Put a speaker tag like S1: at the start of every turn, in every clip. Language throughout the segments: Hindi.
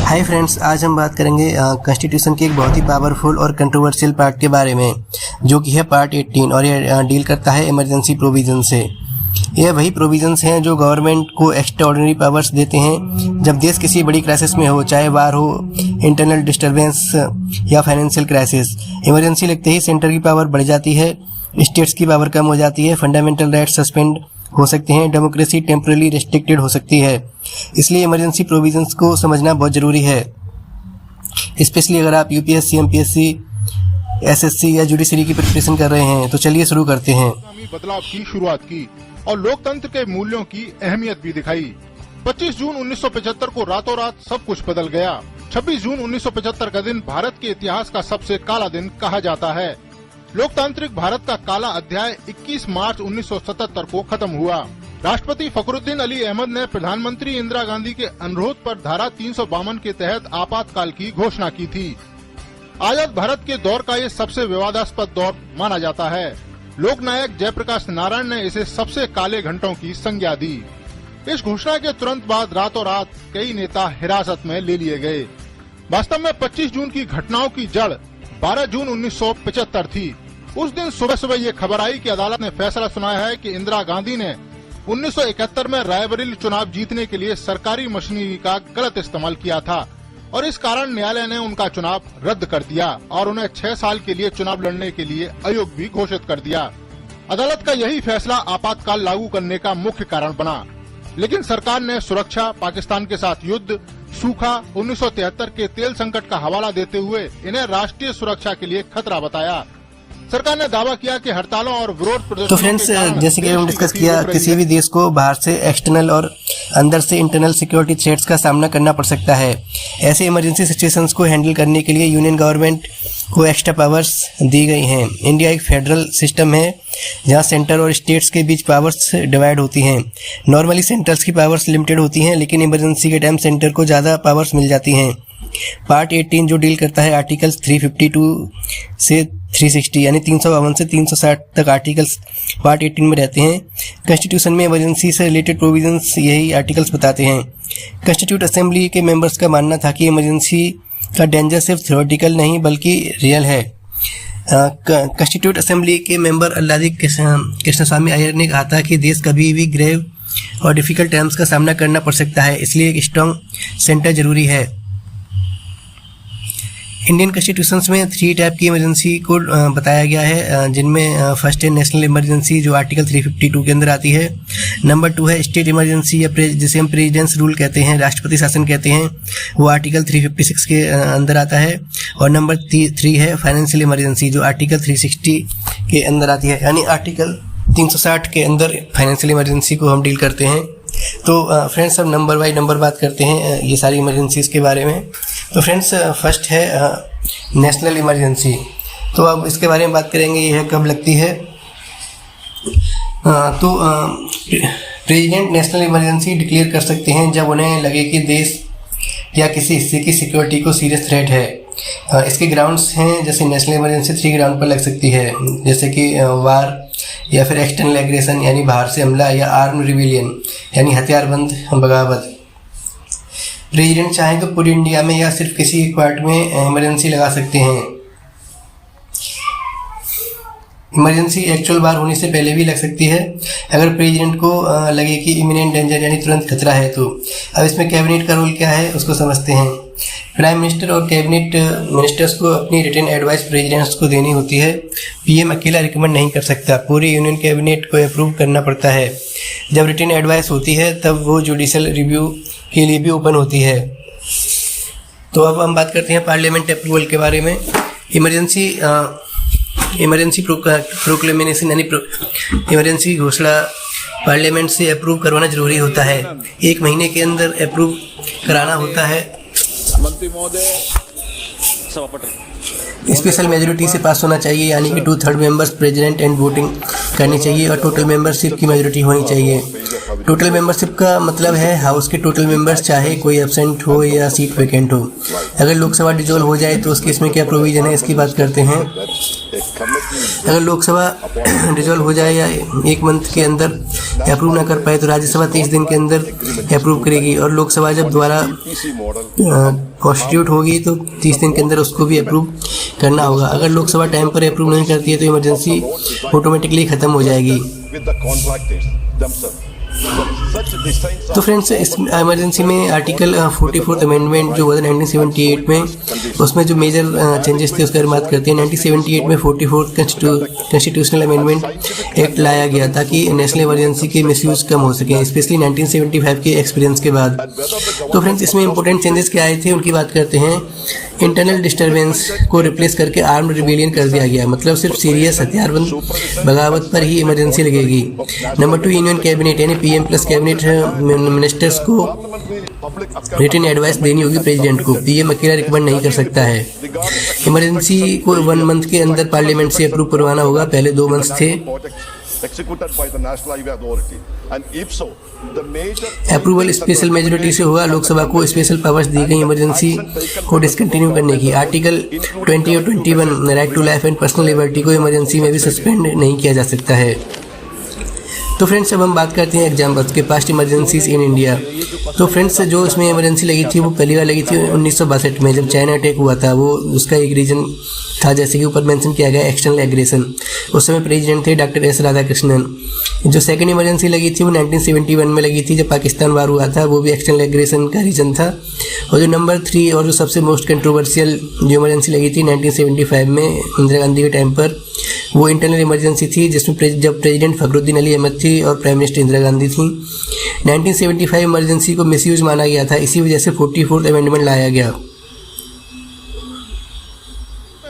S1: हाय फ्रेंड्स, आज हम बात करेंगे कॉन्स्टिट्यूशन के एक बहुत ही पावरफुल और कंट्रोवर्शियल पार्ट के बारे में, जो कि है पार्ट 18 और ये डील करता है इमरजेंसी प्रोविजन से। यह वही प्रोविजंस हैं जो गवर्नमेंट को एक्स्ट्रा ऑर्डिनरी पावर्स देते हैं जब देश किसी बड़ी क्राइसिस में हो, चाहे वार हो, इंटरनल डिस्टर्बेंस या फाइनेंशियल क्राइसिस। इमरजेंसी लगते ही सेंटर की पावर बढ़ जाती है, स्टेट्स की पावर कम हो जाती है, फंडामेंटल राइट्स सस्पेंड हो सकते हैं, डेमोक्रेसी टेम्परली रिस्ट्रिक्टेड हो सकती है। इसलिए इमरजेंसी प्रोविजंस को समझना बहुत ज़रूरी है, स्पेशली अगर आप यूपीएससी, एमपीएससी, एसएससी या जुडिशरी की प्रिपरेशन कर रहे हैं। तो चलिए शुरू करते हैं।
S2: बदलाव की शुरुआत की और लोकतंत्र के मूल्यों की अहमियत भी दिखाई। 25 जून 1975 को रातों रात सब कुछ बदल गया। 26 जून 1975 का दिन भारत के इतिहास का सबसे काला दिन कहा जाता है। लोकतांत्रिक भारत का काला अध्याय 21 मार्च 1977 को खत्म हुआ। राष्ट्रपति फखरुद्दीन अली अहमद ने प्रधानमंत्री इंदिरा गांधी के अनुरोध पर धारा 352 के तहत आपातकाल की घोषणा की थी। आजाद भारत के दौर का ये सबसे विवादास्पद दौर माना जाता है। लोकनायक जयप्रकाश नारायण ने इसे सबसे काले घंटों की संज्ञा दी। इस घोषणा के तुरंत बाद रातों रात कई नेता हिरासत में ले लिए गए। वास्तव में 25 जून की घटनाओं की जड़ 12 जून 1975 थी। उस दिन सुबह सुबह ये खबर आई कि अदालत ने फैसला सुनाया है कि इंदिरा गांधी ने 1971 में रायबरेली चुनाव जीतने के लिए सरकारी मशीनरी का गलत इस्तेमाल किया था और इस कारण न्यायालय ने उनका चुनाव रद्द कर दिया और उन्हें 6 साल के लिए चुनाव लड़ने के लिए अयोग्य भी घोषित कर दिया। अदालत का यही फैसला आपातकाल लागू करने का मुख्य कारण बना, लेकिन सरकार ने सुरक्षा, पाकिस्तान के साथ युद्ध, सूखा, 1973 के तेल संकट का हवाला देते हुए इन्हें राष्ट्रीय सुरक्षा के लिए खतरा बताया। सरकार ने दावा किया कि हड़तालों और विरोध प्रदर्शनों
S1: तो फ्रेंड्स, जैसे कि हम डिस्कस किया, किसी भी देश को बाहर से एक्सटर्नल और अंदर से इंटरनल सिक्योरिटी थ्रेट्स का सामना करना पड़ सकता है। ऐसे इमरजेंसी सिचुएशंस को हैंडल करने के लिए यूनियन गवर्नमेंट को एक्स्ट्रा पावर्स दी गई हैं। इंडिया एक फेडरल सिस्टम है जहां सेंटर और स्टेट्स के बीच पावर्स डिवाइड होती हैं। नॉर्मली सेंटर्स की पावर्स लिमिटेड होती हैं, लेकिन इमरजेंसी के टाइम सेंटर को ज़्यादा पावर्स मिल जाती हैं। पार्ट 18 जो डील करता है आर्टिकल्स 352 से 360 यानी 352 से 360 तक आर्टिकल्स पार्ट 18 में रहते हैं। कॉन्स्टिट्यूशन में इमरजेंसी से रिलेटेड प्रोविजंस यही आर्टिकल्स बताते हैं। कॉन्स्टिट्यूट असेंबली के मेंबर्स का मानना था कि इमरजेंसी का डेंजर सिर्फ थ्योरेटिकल नहीं बल्कि रियल है। कॉन्स्टिट्यूट असेंबली के मेंबर अल्लादी कृष्णस्वामी अय्यर ने कहा था कि देश कभी भी ग्रेव और डिफिकल्ट टाइम्स का सामना करना पड़ सकता है, इसलिए एक स्ट्रॉन्ग सेंटर जरूरी है। इंडियन कॉन्स्टिट्यूशंस में 3 टाइप की इमरजेंसी को बताया गया है, जिनमें फर्स्ट है नेशनल इमरजेंसी जो आर्टिकल 352 के अंदर आती है। नंबर 2 है स्टेट इमरजेंसी या जिसे हम प्रेसिडेंस रूल कहते हैं, राष्ट्रपति शासन कहते हैं, वो आर्टिकल 356 के अंदर आता है। और नंबर 3 है फाइनेंशियल इमरजेंसी जो आर्टिकल 360 के अंदर आती है, यानी आर्टिकल 360 के अंदर फाइनेंशियल इमरजेंसी को हम डील करते हैं। तो फ्रेंड्स, अब नंबर बाय नंबर बात करते हैं ये सारी इमरजेंसीज के बारे में। तो फ्रेंड्स, फर्स्ट है नेशनल इमरजेंसी। तो अब इसके बारे में बात करेंगे, यह कब लगती है। तो प्रेसिडेंट नेशनल इमरजेंसी डिक्लेयर कर सकते हैं जब उन्हें लगे कि देश या किसी हिस्से की सिक्योरिटी को सीरियस थ्रेट है। इसके ग्राउंड्स हैं, जैसे नेशनल इमरजेंसी 3 ग्राउंड पर लग सकती है, जैसे कि वार या फिर एक्सटर्नल एग्रेशन यानी बाहर से हमला, या आर्म रिविलियन यानी हथियारबंद बगावत। प्रेसिडेंट चाहे तो पूरी इंडिया में या सिर्फ किसी एक पार्ट में इमरजेंसी लगा सकते हैं। इमरजेंसी एक्चुअल वार होने से पहले भी लग सकती है अगर प्रेसिडेंट को लगे कि इमिनेंट डेंजर यानी तुरंत खतरा है। तो अब इसमें कैबिनेट का रोल क्या है उसको समझते हैं। प्राइम मिनिस्टर और कैबिनेट मिनिस्टर्स को अपनी रिटन एडवाइस प्रेसिडेंट्स को देनी होती है। पीएम अकेला रिकमेंड नहीं कर सकता, पूरी यूनियन कैबिनेट को अप्रूव करना पड़ता है। जब रिटन एडवाइस होती है तब वो जुडिशियल रिव्यू के लिए भी ओपन होती है। तो अब हम बात करते हैं पार्लियामेंट अप्रूवल के बारे में। इमरजेंसी प्रोक्लेमेशन यानी इमरजेंसी घोषणा पार्लियामेंट से अप्रूव करवाना जरूरी होता है। 1 महीने के अंदर अप्रूव कराना होता है।
S3: मंत्री महोदय,
S1: स्पेशल मेजोरिटी से पास होना चाहिए, यानी कि 2/3 मेंबर्स प्रेसिडेंट एंड वोटिंग करनी चाहिए और टोटल मेंबरशिप की मेजोरिटी होनी चाहिए। टोटल मेंबरशिप का मतलब है हाउस के टोटल मेंबर्स, चाहे कोई एब्सेंट हो या सीट वैकेंट हो। अगर लोकसभा डिसॉल्व हो जाए तो उस केस में क्या प्रोविजन है, इसकी बात करते हैं। अगर लोकसभा डिसॉल्व हो जाए या 1 मंथ के अंदर अप्रूव ना कर पाए तो राज्यसभा 30 दिन के अंदर अप्रूव करेगी, और लोकसभा जब दोबारा कॉन्स्टिट्यूट होगी तो 30 दिन के अंदर उसको भी अप्रूव करना होगा। अगर लोकसभा टाइम पर अप्रूव नहीं करती है तो इमरजेंसी ऑटोमेटिकली ख़त्म हो जाएगी। तो फ्रेंड्स, इस इमरजेंसी में आर्टिकल 44th अमेंडमेंट जो हुआ था 1978 में, उसमें जो मेजर चेंजेस थे उसके बारे में बात करते हैं। 1978 में 44th कॉन्स्टिट्यूशनल अमेंडमेंट एक्ट लाया गया ताकि नेशनल इमरजेंसी के मिसयूज कम हो सके, स्पेशली 1975 के एक्सपीरियंस के बाद। तो फ्रेंड्स, इसमें इंपॉर्टेंट चेंजेस क्या आए थे उनकी बात करते हैं। इंटरनल डिस्टर्बेंस को रिप्लेस करके आर्म्ड रिबेलियन कर दिया गया, मतलब सिर्फ सीरियस हथियारबंद बगावत पर ही इमरजेंसी लगेगी। नंबर 2, यूनियन कैबिनेट यानी PM प्लस कैबिनेट मिनिस्टर्स को रिटन एडवाइस देनी होगी प्रेसिडेंट को, PM अकेला रिकमेंड नहीं कर सकता है। इमरजेंसी को 1 मंथ के अंदर पार्लियामेंट से अप्रूव करवाना होगा, पहले 2 मंथ थे। अप्रूवल स्पेशल मेजोरिटी से होगा, लोकसभा को स्पेशल पावर्स दी गई इमरजेंसी को डिसकंटिन्यू करने की। आर्टिकल 20 और 21 right to life and personal liberty को इमरजेंसी में भी सस्पेंड नहीं किया जा सकता है। तो फ्रेंड्स, अब हम बात करते हैं एग्जाम्पल्स के पास्ट इमरजेंसीज इन इंडिया। तो फ्रेंड्स, जो इसमें इमरजेंसी लगी थी वो पहली बार लगी थी 1962 में, जब चाइना अटैक हुआ था। वो उसका एक रीजन था, जैसे कि ऊपर मेंशन किया गया, एक्सटर्नल एग्रेशन। उस समय प्रेसिडेंट थे डॉक्टर S राधाकृष्णन। जो सेकंड इमरजेंसी लगी थी वो 1971 में लगी थी, जब पाकिस्तान वार हुआ था, वो भी एक्सटर्नल एग्रेशन का रीजन था। और जो नंबर 3 और जो सबसे मोस्ट कंट्रोवर्शियल जो इमरजेंसी लगी थी 1975 में इंदिरा गांधी के टाइम पर, वो इंटरनल इमरजेंसी थी, जिसमें जब प्रेसिडेंट फखरुद्दीन अली अहमद थी और प्राइम मिनिस्टर इंदिरा गांधी थी। 1975 इमरजेंसी को मिसयूज माना गया था, इसी वजह से 44th अमेंडमेंट लाया गया।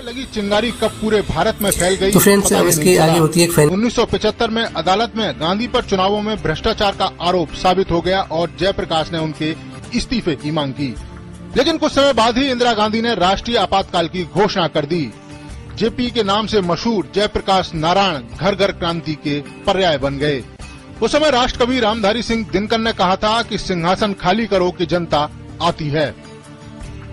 S2: लगी चिंगारी कब पूरे भारत में फैल गई,
S1: तो फ्रेंड्स, अब इसके आगे होती है
S2: 1975 में अदालत में गांधी पर चुनावों में भ्रष्टाचार का आरोप साबित हो गया और जयप्रकाश ने उनके इस्तीफे की मांग की। लेकिन कुछ समय बाद ही इंदिरा गांधी ने राष्ट्रीय आपातकाल की घोषणा कर दी। JP के नाम से मशहूर जयप्रकाश नारायण घर घर क्रांति के पर्याय बन गए। उस समय राष्ट्र कवि रामधारी सिंह दिनकर ने कहा था कि सिंहासन खाली करो कि जनता आती है।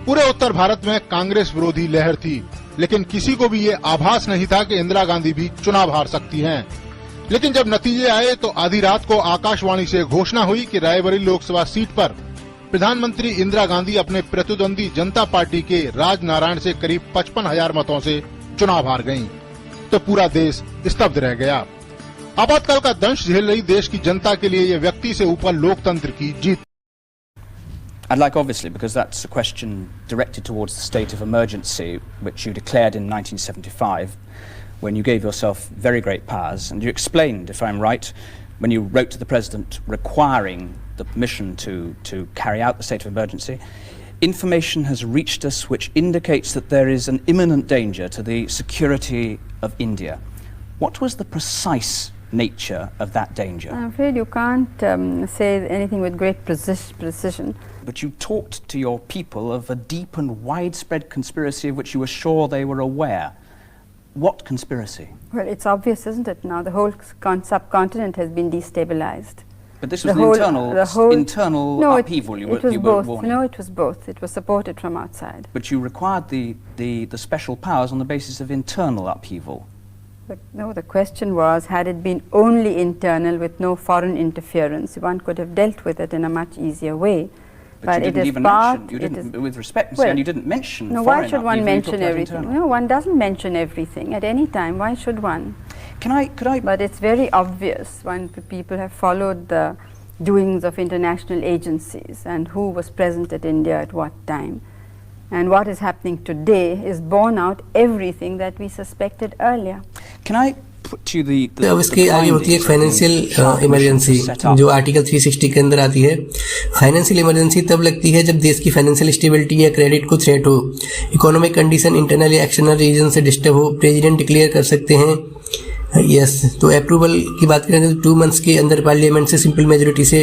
S2: पूरे उत्तर भारत में कांग्रेस विरोधी लहर थी, लेकिन किसी को भी ये आभास नहीं था कि इंदिरा गांधी भी चुनाव हार सकती हैं। लेकिन जब नतीजे आए तो आधी रात को आकाशवाणी से घोषणा हुई कि रायबरेली लोकसभा सीट पर प्रधानमंत्री इंदिरा गांधी अपने प्रतिद्वंदी जनता पार्टी के राज नारायण से करीब 55,000 मतों से चुनाव हार गयी। तो पूरा देश स्तब्ध रह गया। आपातकाल का दंश झेल रही देश की जनता के लिए ये व्यक्ति से ऊपर लोकतंत्र की जीत।
S3: I'd like, obviously, because that's a question directed towards the state of emergency, which you declared in 1975, when you gave yourself very great powers, and you explained, if I'm right, when you wrote to the President requiring the permission to carry out the state of emergency, information has reached us which indicates that there is an imminent danger to the security of India. What was the precise nature of that danger?
S4: I'm afraid you can't say anything with great precision.
S3: But you talked to your people of a deep and widespread conspiracy of which you were sure they were aware. What conspiracy?
S4: Well, it's obvious, isn't it? Now the whole subcontinent has been destabilized.
S3: But this was internal upheaval you were warning.
S4: No, it was both. It was supported from outside.
S3: But you required the special powers on the basis of internal upheaval.
S4: But no, the question was, had it been only internal with no foreign interference, one could have dealt with it in a much easier way.
S3: But you didn't even mention, with respect, and you didn't mention
S4: no, why should one mention everything? No, one doesn't mention everything at any time. Why should one?
S3: Could I?
S4: But it's very obvious when people have followed the doings of international agencies and who was present at India at what time. And what is happening today is borne out everything that we suspected earlier.
S3: Can I put to the
S1: अब इसके आगे होती है फाइनेंशियल इमरजेंसी जो आर्टिकल 360 के अंदर आती है। फाइनेंशियल इमरजेंसी तब लगती है जब देश की फाइनेंशियल स्टेबिलिटी या क्रेडिट को थ्रेट हो, इकोनॉमिक कंडीशन इंटरनल या एक्सटर्नल रीजन से डिस्टर्ब हो। प्रेसिडेंट डिक्लेयर कर सकते हैं तो अप्रूवल की बात करें तो 2 मंथ्स के अंदर पार्लियामेंट से सिंपल मेजोरिटी से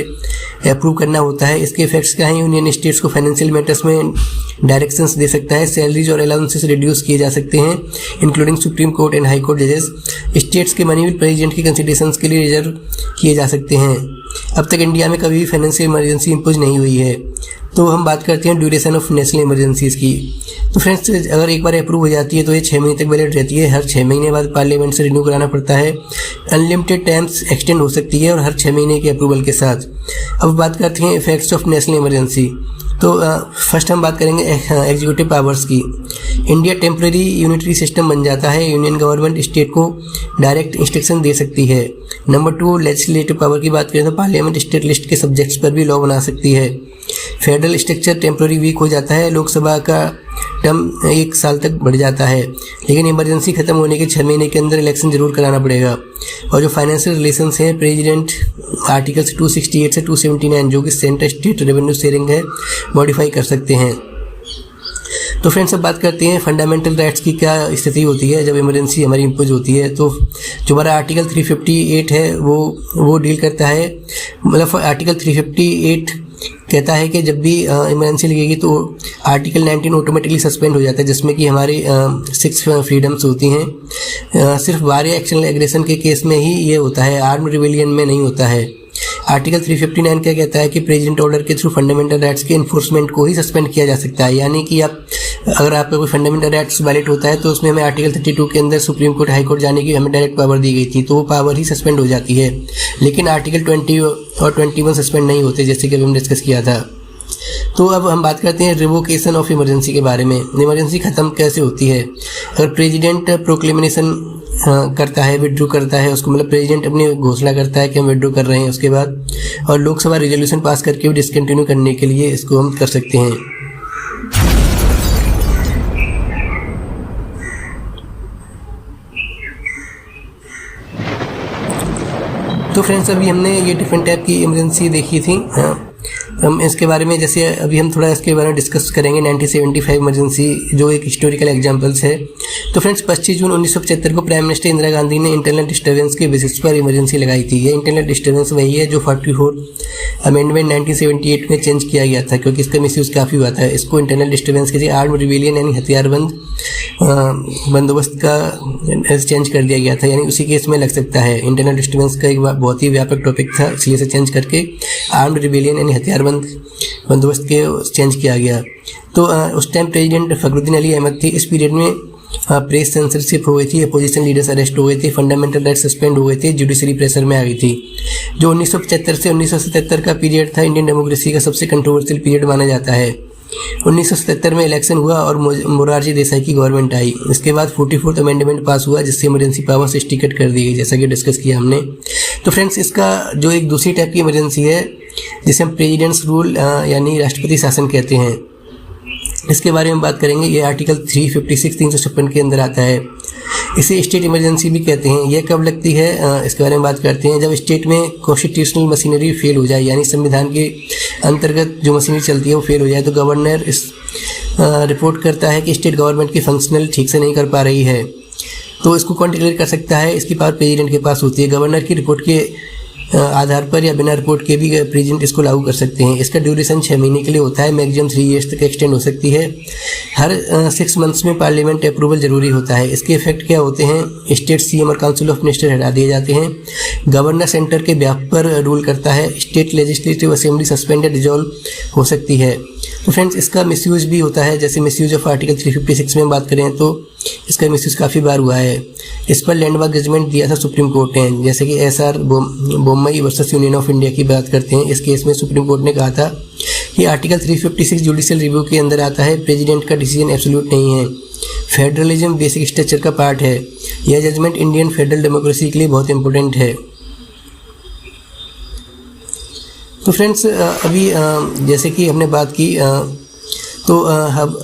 S1: अप्रूव करना होता है। इसके इफेक्ट्स क्या हैं? यूनियन स्टेट्स को फाइनेंशियल मैटर्स में डायरेक्शंस दे सकता है। सैलरीज और अलाउंसेस रिड्यूस किए जा सकते हैं, including supreme court and high court जजेस। स्टेट्स के मनी भी प्रेसिडेंट की कंसिडरेशंस के लिए रिजर्व किए जा सकते हैं। अब तक इंडिया में कभी भी फाइनेंशियल इमरजेंसी इंपोज नहीं हुई है। तो हम बात करते हैं ड्यूरेशन ऑफ नेशनल इमरजेंसीज़ की। तो फ्रेंड्स, अगर एक बार अप्रूव हो जाती है तो ये 6 महीने तक वैलिड रहती है। हर 6 महीने बाद पार्लियामेंट से रिन्यू कराना पड़ता है। अनलिमिटेड टाइम्स एक्सटेंड हो सकती है और हर 6 महीने के अप्रूवल के साथ। अब बात करते हैं इफेक्ट्स ऑफ नेशनल इमरजेंसी। तो फर्स्ट हम बात करेंगे एग्जीक्यूटिव पावर्स की। इंडिया टेम्परेरी यूनिटरी सिस्टम बन जाता है। यूनियन गवर्नमेंट स्टेट को डायरेक्ट इंस्ट्रक्शन दे सकती है। नंबर 2, लेजिस्लेटिव पावर की बात करें तो पार्लियामेंट स्टेट लिस्ट के सब्जेक्ट्स पर भी लॉ बना सकती है। फेडरल स्ट्रक्चर टेम्परेरी वीक हो जाता है। लोकसभा का टर्म 1 साल तक बढ़ जाता है, लेकिन इमरजेंसी खत्म होने के 6 महीने के अंदर इलेक्शन जरूर कराना पड़ेगा। और जो फाइनेंशियल रिलेशंस हैं, प्रेसिडेंट आर्टिकल्स 268 से 279 जो कि सेंटर स्टेट रेवेन्यू शेयरिंग है, मॉडिफाई कर सकते हैं। तो फ्रेंड्स, अब बात करते हैं फंडामेंटल राइट्स की क्या स्थिति होती है जब इमरजेंसी हमारी इम्पोज होती है। तो जो हमारा आर्टिकल 358 है वो डील करता है, मतलब आर्टिकल 358 कहता है कि जब भी इमरजेंसी लगेगी तो आर्टिकल 19 ऑटोमेटिकली सस्पेंड हो जाता है, जिसमें कि हमारी 6 फ्रीडम्स होती हैं। सिर्फ वार या एक्सटर्नल एग्रेशन के केस में ही ये होता है, आर्म रिवेलियन में नहीं होता है। आर्टिकल 359 क्या कहता है कि प्रेसिडेंट ऑर्डर के थ्रू फंडामेंटल राइट्स के इन्फोर्समेंट को ही सस्पेंड किया जा सकता है। यानी कि अगर आपका कोई फंडामेंटल राइट्स वायलेट होता है तो उसमें हमें आर्टिकल 32 के अंदर सुप्रीम कोर्ट, हाई कोर्ट जाने की हमें डायरेक्ट पावर दी गई थी, तो वो पावर ही सस्पेंड हो जाती है। लेकिन आर्टिकल 20 और 21 सस्पेंड नहीं होते, जैसे कि हमने डिस्कस किया था। तो अब हम बात करते हैं रिवोकेशन ऑफ इमरजेंसी के बारे में। इमरजेंसी ख़त्म कैसे होती है? अगर प्रेसिडेंट प्रोक्लेमेशन करता है, विड्रॉ करता है उसको, मतलब प्रेसिडेंट अपनी घोषणा करता है कि हम विड्रॉ कर रहे हैं उसके बाद, और लोकसभा रिजोल्यूशन पास करके भी डिसकंटिन्यू करने के लिए इसको हम कर सकते हैं। तो फ्रेंड्स, अभी हमने ये डिफरेंट टाइप की इमरजेंसी देखी थी। हम इसके बारे में, जैसे अभी हम थोड़ा इसके बारे में डिस्कस करेंगे 1975 इमरजेंसी, जो एक हिस्टोरिकल एग्जांपल्स है। तो फ्रेंड्स, 25 जून 1975 को प्राइम मिनिस्टर इंदिरा गांधी ने इंटरनल डिस्टर्बेंस के बेसिस पर इमरजेंसी लगाई थी। ये इंटरनल डिस्टर्बेंस वही है जो 44 अमेंडमेंट 1978 में चेंज किया गया था, क्योंकि इसका मिसयूज़ काफ़ी हुआ था। इसको इंटरनल डिस्टर्बेंस के आर्म रिवेलियन यानी हथियारबंद बंदोबस्त का चेंज कर दिया गया था, यानी उसी केस में लग सकता है। इंटरनल डिस्टर्बेंस का एक बहुत ही व्यापक टॉपिक था, इसलिए इसे चेंज करके आर्म्ड रिवेलियन यानी हथियारबंद बंदोबस्त के चेंज किया गया। तो उस टाइम प्रेसिडेंट फखरुद्दीन अली अहमद थे। इस पीरियड में प्रेस सेंसरशिप हो गई थी, अपोजिशन लीडर्स अरेस्ट हो गए थे, फंडामेंटल राइट्स सस्पेंड हो गए थे, जुडिशरी प्रेशर में आ गई थी। जो 1975 से 1977 का पीरियड था, इंडियन डेमोक्रेसी का सबसे कंट्रोवर्शियल पीरियड माना जाता है। 1977 में इलेक्शन हुआ और मोरारजी देसाई की गवर्नमेंट आई। इसके बाद 44th अमेंडमेंट पास हुआ, जिससे इमरजेंसी पावर्स टिकट कर दी गई, जैसा कि डिस्कस किया हमने। तो फ्रेंड्स, इसका जो एक दूसरी टाइप की इमरजेंसी है, जिसे हम प्रेसिडेंट्स रूल यानी राष्ट्रपति शासन कहते हैं, इसके बारे में बात करेंगे। ये आर्टिकल 356 के अंदर आता है। इसे स्टेट इमरजेंसी भी कहते हैं। यह कब लगती है, इसके बारे में बात करते हैं। जब स्टेट में कॉन्स्टिट्यूशनल मशीनरी फेल हो जाए, यानी संविधान के अंतर्गत जो मशीनरी चलती है वो फेल हो जाए, तो गवर्नर इस रिपोर्ट करता है कि स्टेट गवर्नमेंट की फंक्शनल ठीक से नहीं कर पा रही है, तो इसको कौन डिक्लेयर कर सकता है? इसकी पावर प्रेसिडेंट के पास होती है। गवर्नर की रिपोर्ट के आधार पर या बिना रिपोर्ट के भी प्रेसिडेंट इसको लागू कर सकते हैं। इसका ड्यूरेशन 6 महीने के लिए होता है, मैक्सिमम 3 ईयर्स तक एक्सटेंड हो सकती है। हर 6 मंथ्स में पार्लियामेंट अप्रूवल जरूरी होता है। इसके इफेक्ट क्या होते हैं? स्टेट सीएम और काउंसिल ऑफ मिनिस्टर हटा दिए जाते हैं। गवर्नर सेंटर के ब्याह पर रूल करता है। State legislative assembly suspended dissolve हो सकती है। तो फ्रेंड्स, इसका मिसयूज भी होता है। जैसे मिसयूज ऑफ आर्टिकल 356 में बात करें तो इसका मिसयूज काफ़ी बार हुआ है। इस पर लैंडमार्क जजमेंट दिया था सुप्रीम कोर्ट ने, जैसे कि SR Bommai versus union of India की बात करते हैं। इस केस में सुप्रीम कोर्ट ने कहा था कि आर्टिकल 356 जुडिशियल रिव्यू के अंदर आता है, प्रेसिडेंट का डिसीजन एब्सोल्यूट नहीं है। फेडरलिज्म बेसिक स्ट्रक्चर का पार्ट है। यह जजमेंट इंडियन फेडरल डेमोक्रेसी के लिए बहुत इंपॉर्टेंट है। तो फ्रेंड्स, अभी जैसे कि हमने बात की, तो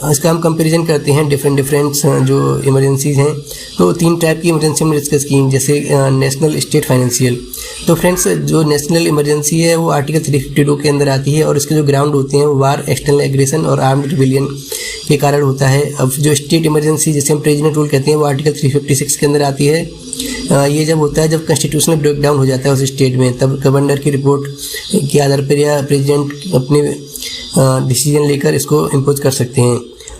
S1: इसका हम कंपैरिजन करते हैं डिफरेंट जो इमरजेंसीज हैं। तो 3 टाइप की इमरजेंसी हमने डिस्कस की, जैसे नेशनल, स्टेट, फाइनेंशियल। तो फ्रेंड्स, जो नेशनल इमरजेंसी है वो आर्टिकल 352 के अंदर आती है, और इसके जो ग्राउंड होते हैं वो वार, एक्सटर्नल एग्रेशन और आर्म्ड रिवेलियन के कारण होता है। अब जो स्टेट इमरजेंसी, जिसे हम प्रेसिडेंट रूल कहते हैं, वो आर्टिकल 356 के अंदर आती है। ये जब होता है जब कॉन्स्टिट्यूशनल ब्रेकडाउन हो जाता है उस स्टेट में, तब गवर्नर की रिपोर्ट के आधार पर या प्रेसिडेंट अपने डिसीजन लेकर इसको इम्पोज कर सकते हैं।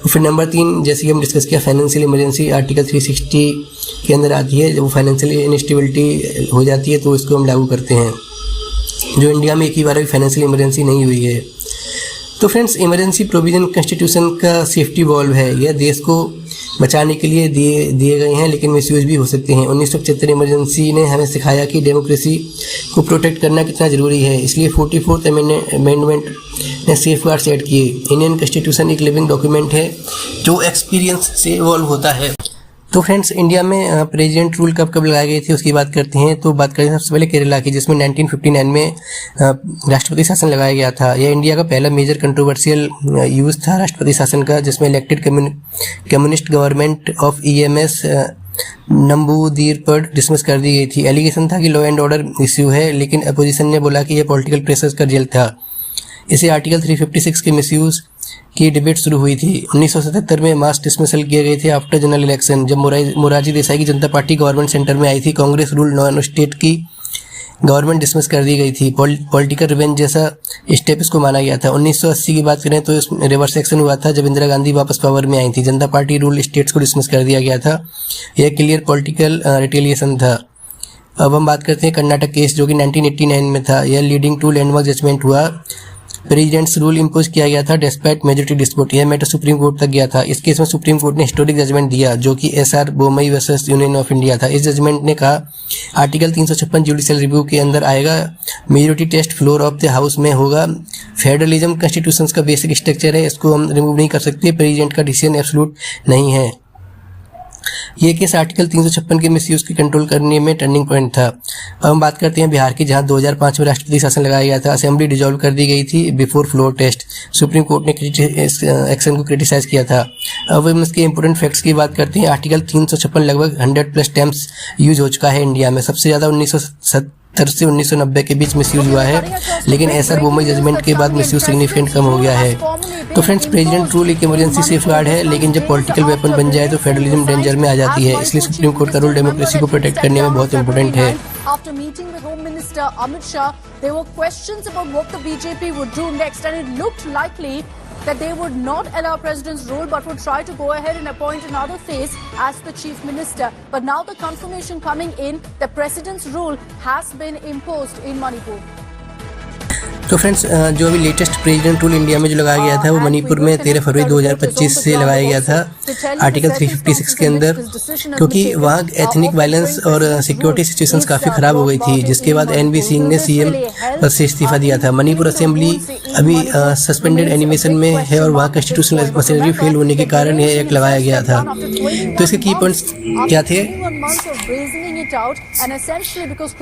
S1: फिर नंबर 3, जैसे कि हम डिस्कस किया, फाइनेंशियल इमरजेंसी आर्टिकल 360 के अंदर आती है। जब वो फाइनेंशियल इनस्टेबिलिटी हो जाती है तो इसको हम लागू करते हैं, जो इंडिया में एक ही बार भी फाइनेंशियल इमरजेंसी नहीं हुई है। तो फ्रेंड्स, इमरजेंसी प्रोविजन कॉन्स्टिट्यूशन का सेफ्टी वॉल्व है। यह देश को बचाने के लिए दिए गए हैं, लेकिन मिसयूज भी हो सकते हैं। 1975 इमरजेंसी ने हमें सिखाया कि डेमोक्रेसी को प्रोटेक्ट करना कितना ज़रूरी है। इसलिए 44th अमेंडमेंट ने सेफ गार्ड सेट किए। इंडियन कॉन्स्टिट्यूशन एक लिविंग डॉक्यूमेंट है जो एक्सपीरियंस से इवॉल्व होता है। तो फ्रेंड्स, इंडिया में प्रेसिडेंट रूल कब लगाए गए थे उसकी बात करते हैं। तो बात करें सबसे पहले केरला की, जिसमें 1959 में राष्ट्रपति शासन लगाया गया था। यह इंडिया का पहला मेजर कंट्रोवर्शियल यूज था राष्ट्रपति शासन का, जिसमें elected communist government of EMS नंबूदीर पर डिसमिस कर दी गई थी। एलिगेशन था कि लॉ एंड ऑर्डर इश्यू है, लेकिन अपोजिशन ने बोला कि यह पॉलिटिकल प्रेशर का रिजल्ट था। इसे आर्टिकल 356 के मिसयूज की डिबेट शुरू हुई थी। 1977 में मास डिसमिसल किए गए थे आफ्टर जनरल इलेक्शन, जब मोरारजी देसाई की जनता पार्टी गवर्नमेंट सेंटर में आई थी। कांग्रेस रूल नॉन स्टेट की गवर्नमेंट डिसमिस कर दी गई थी। पॉलिटिकल रिवेंज जैसा स्टेप इसको माना गया था। 1980 की बात करें तो इसमें रिवर्स एक्शन हुआ था, जब इंदिरा गांधी वापस पावर में आई थी। जनता पार्टी रूल स्टेट्स को डिसमिस कर दिया गया था। यह क्लियर पॉलिटिकल रिटेलिएशन था। अब हम बात करते हैं कर्नाटक केस, जो कि 1989 में था। यह लीडिंग टू लैंडमार्क जजमेंट हुआ। प्रेसिडेंट्स रूल इम्पोज किया गया था डेस्पाइट मेजोरिटी डिस्प्यूट। यह मैटर सुप्रीम कोर्ट तक गया था। इस केस में सुप्रीम कोर्ट ने हिस्टोरिक जजमेंट दिया, जो कि SR Bommai versus union of India था। इस जजमेंट ने कहा आर्टिकल 356 जुडिशियल रिव्यू के अंदर आएगा। Majority test floor of the house में होगा। फेडरलिज्म कॉन्स्टिट्यूशन का बेसिक स्ट्रक्चर है, इसको हम रिमूव नहीं कर सकते। प्रेसिडेंट का डिसीजन एब्सोल्यूट नहीं है। ये केस आर्टिकल 356 के मिसयूज की कंट्रोल करने में टर्निंग पॉइंट था। अब हम बात करते हैं बिहार की, जहां 2005 में राष्ट्रपति शासन लगाया गया था। असेंबली डिसॉल्व कर दी गई थी before floor test. Supreme court ने इस एक्शन को क्रिटिसाइज किया था। अब हम इसके इंपोर्टेंट फैक्ट्स की बात करते हैं। आर्टिकल 356 लगभग 100+ टाइम्स यूज हो चुका है इंडिया में। सबसे ज़्यादा 1970 से 1990 के बीच मिसयूज हुआ है, लेकिन SR बोमई जजमेंट के बाद मिसयूज सिग्निफिकेंट कम हो गया है। तो फ्रेंड्स, प्रेसिडेंट रूल एक इमरजेंसी सेफ गार्ड है, लेकिन जब पॉलिटिकल वेपन बन जाए तो फेडरलिज्म डेंजर में आ जाती है। इसलिए सुप्रीम कोर्ट का रूल डेमोक्रेसी को प्रोटेक्ट करने में बहुत इंपॉर्टेंट है।
S5: After meeting with Home Minister Amit Shah, there were questions about what the BJP would do next, and it looked likely that they would not allow President's rule but would try to go ahead and appoint another face as the Chief Minister. But now the confirmation coming in, the President's rule has been imposed in Manipur.
S1: तो फ्रेंड्स, जो अभी लेटेस्ट प्रेसिडेंट रूल इंडिया में जो लगाया गया था वो मणिपुर में 13 फरवरी 2025 से लगाया गया था आर्टिकल 356 के अंदर, क्योंकि वहाँ एथनिक वायलेंस और सिक्योरिटी सिचुएशंस काफ़ी ख़राब हो गई थी, जिसके बाद NV सिंह ने CM पद से इस्तीफा दिया था। मणिपुर असेंबली अभी सस्पेंडेड एनिमेशन में है और वहाँ कॉन्स्टिट्यूशनल मशीनरी फेल होने के कारण यह एक्ट लगाया गया था। तो इसके की पॉइंट्स क्या थे?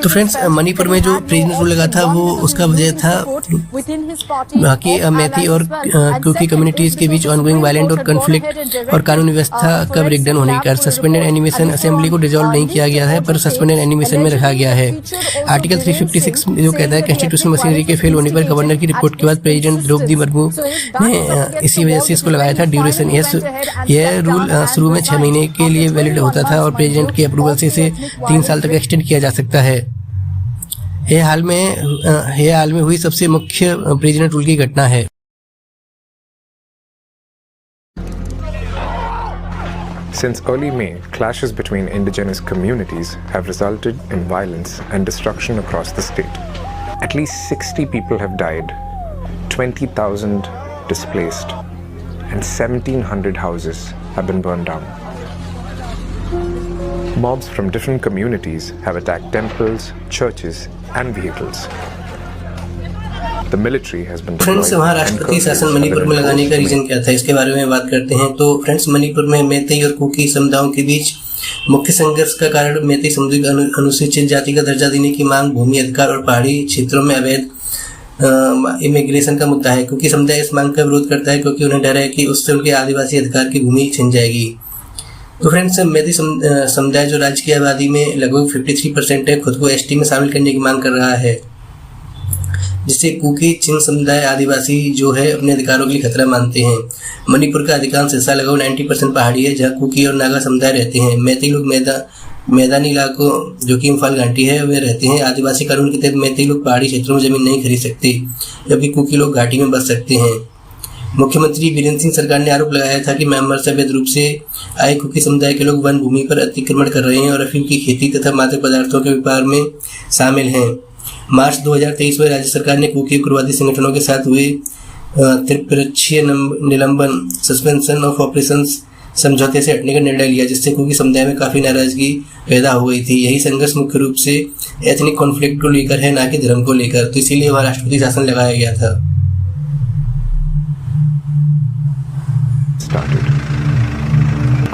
S1: तो फ्रेंड्स, मणिपुर में जो प्रेसिडेंट रूल लगा था वो उसका वजह था वहाँ की मैती और कुकी कम्युनिटीज के बीच ऑनगोइंग वायलेंट और कॉन्फ्लिक्ट और कानून व्यवस्था का ब्रेकडाउन होने के कारण। सस्पेंडेड एनिमेशन असेंबली को डिसॉल्व नहीं किया गया है, पर सस्पेंडेड एनिमेशन में रखा गया है। आर्टिकल 356 जो कहता है कॉन्स्टिट्यूशनल मशीनरी के फेल होने पर गवर्नर की रिपोर्ट के बाद प्रेसिडेंट द्रौपदी मुर्मू ने इसी वजह से इसको लगाया था ड्यूरेशन। यह रूल शुरू में 6 महीने के लिए वैलिड होता था और प्रेसिडेंट के अप्रूवल से इसे 3 साल तक एक्सटेंड किया जा सकता है। यह हाल में हुई सबसे मुख्य प्रेसिडेंट रूल की घटना है।
S6: Since early May, clashes between indigenous communities have resulted in violence and destruction across the state. At least 60 people have died, 20,000 displaced, and 1,700 houses have been burned down. Mobs from different communities have attacked temples, churches, and vehicles. The military has been
S1: friends, वहाँ राष्ट्रपति शासन मणिपुर में लगाने का रीजन क्या था, इसके बारे में बात करते हैं। तो फ्रेंड्स, मणिपुर में मैतेई और कुकी समुदायों के बीच मुख्य संघर्ष का कारण मैतेई समुदाय को अनुसूचित जाति का दर्जा देने की मांग, भूमि अधिकार और पहाड़ी क्षेत्रों में अवैध इमिग्रेशन का मुद्दा है। कुकी समुदाय इस मांग का विरोध करता है क्योंकि उन्हें डर है कि उससे उनके आदिवासी अधिकार की भूमि छिन जाएगी। तो फ्रेंड्स, मैतेई समुदाय जो राज्य की आबादी में लगभग 53% है, खुद को ST में शामिल करने की मांग कर रहा है, जिससे कुकी चिन समुदाय आदिवासी जो है अपने अधिकारों के लिए खतरा मानते हैं। मणिपुर का अधिकांश हिस्सा लगभग 90% पहाड़ी है, जहाँ कुकी और नागा समुदाय रहते हैं। मैतेई लोग मैदानी इलाकों जो कि इम्फाल घाटी है वे रहते हैं। आदिवासी कानून के तहत मैतेई लोग पहाड़ी क्षेत्रों में जमीन नहीं खरीद सकते, जबकि कुकी लोग घाटी में बस सकते हैं। मुख्यमंत्री बीरेंद्र सिंह सरकार ने आरोप लगाया था कि म्यांमार से अवैध रूप से आए कुकी समुदाय के लोग वन भूमि पर अतिक्रमण कर रहे हैं और अफीम की खेती तथा मादक पदार्थों के व्यापार में शामिल हैं। मार्च 2023 में राज्य सरकार ने कुकी उग्रवादी संगठनों के साथ हुए त्रिपक्षीय निलंबन सस्पेंशन ऑफ ऑपरेशंस समझौते से हटने का निर्णय लिया, जिससे कुकी समुदाय में काफ़ी नाराजगी पैदा हो गई थी। यही संघर्ष मुख्य रूप से एथनिक कॉन्फ्लिक्ट को लेकर है, ना कि धर्म को लेकर, तो इसीलिए वहाँ राष्ट्रपति शासन लगाया गया था।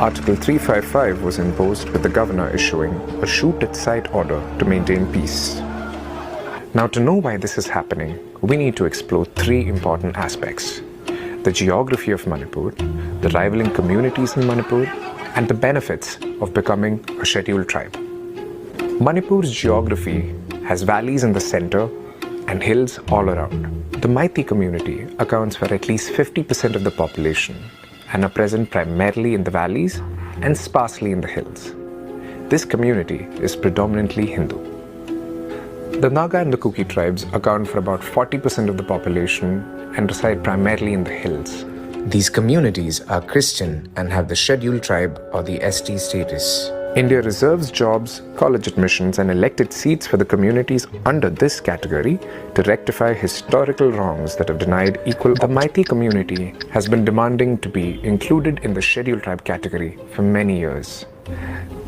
S6: Article 355 was imposed with the governor issuing a shoot-at-sight order to maintain peace. Now, to know why this is happening, we need to explore three important aspects: the geography of Manipur, the rivaling communities in Manipur, and the benefits of becoming a scheduled tribe. Manipur's geography has valleys in the center and hills all around. The Meitei community accounts for at least 50% of the population and are present primarily in the valleys and sparsely in the hills. This community is predominantly Hindu. The Naga and the Kuki tribes account for about 40% of the population and reside primarily in the hills.
S7: These communities are Christian and have the scheduled tribe or the ST status.
S6: India reserves jobs, college admissions, and elected seats for the communities under this category to rectify historical wrongs that have denied equal. The Meitei community has been demanding to be included in the scheduled tribe category for many years.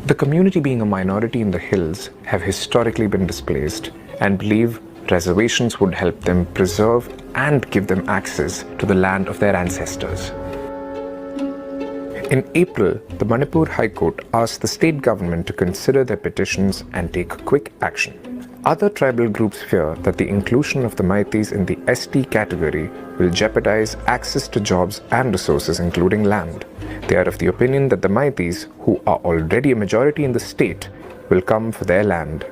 S6: The community, being a minority in the hills, have historically been displaced and believe reservations would help them preserve and give them access to the land of their ancestors. In April, the Manipur High Court asked the state government to consider their petitions and take quick action. Other tribal groups fear that the inclusion of the Meiteis in the ST category will jeopardize access to jobs and resources, including land. They are of the opinion that the Meiteis, who are already a majority in the state, will come for their land.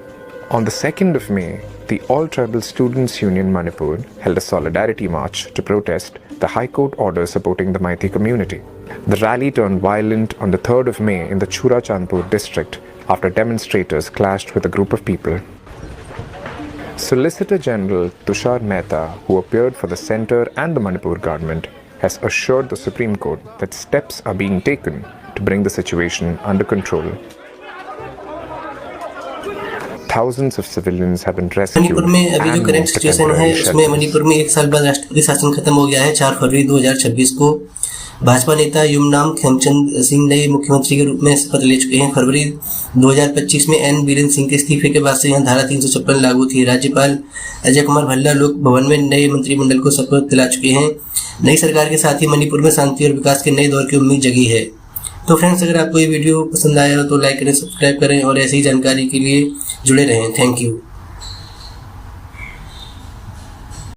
S6: On the 2nd of May, the All Tribal Students Union Manipur held a solidarity march to protest the High Court order supporting the Meitei community. The rally turned violent on the 3rd of May in the Churachandpur district after demonstrators clashed with a group of people. Solicitor General Tushar Mehta, who appeared for the centre and the Manipur government, has assured the Supreme Court that steps are being taken to bring the situation under control. Thousands of civilians have been rescued.
S1: Manipur में अभी जो करंट सिचुएशन है उसमें मणिपुर में एक साल बाद राष्ट्रपति शासन खत्म हो गया है। 4 फरवरी 2026 को भाजपा नेता युमनाम खेमचंद सिंह नए मुख्यमंत्री के रूप में शपथ ले चुके हैं। फरवरी 2025 में एन बीरेंद्र सिंह के इस्तीफे के बाद से यहां धारा 356 लागू थी। राज्यपाल अजय कुमार भल्ला लोक भवन में नए मंत्रिमंडल को शपथ दिला चुके हैं। नई सरकार के साथ ही मणिपुर में शांति और विकास के नए दौर की उम्मीद जगी है। तो फ्रेंड्स, अगर आपको ये वीडियो पसंद आया हो तो लाइक करें, सब्सक्राइब करें और ऐसी ही जानकारी के लिए जुड़े रहें। Thank you.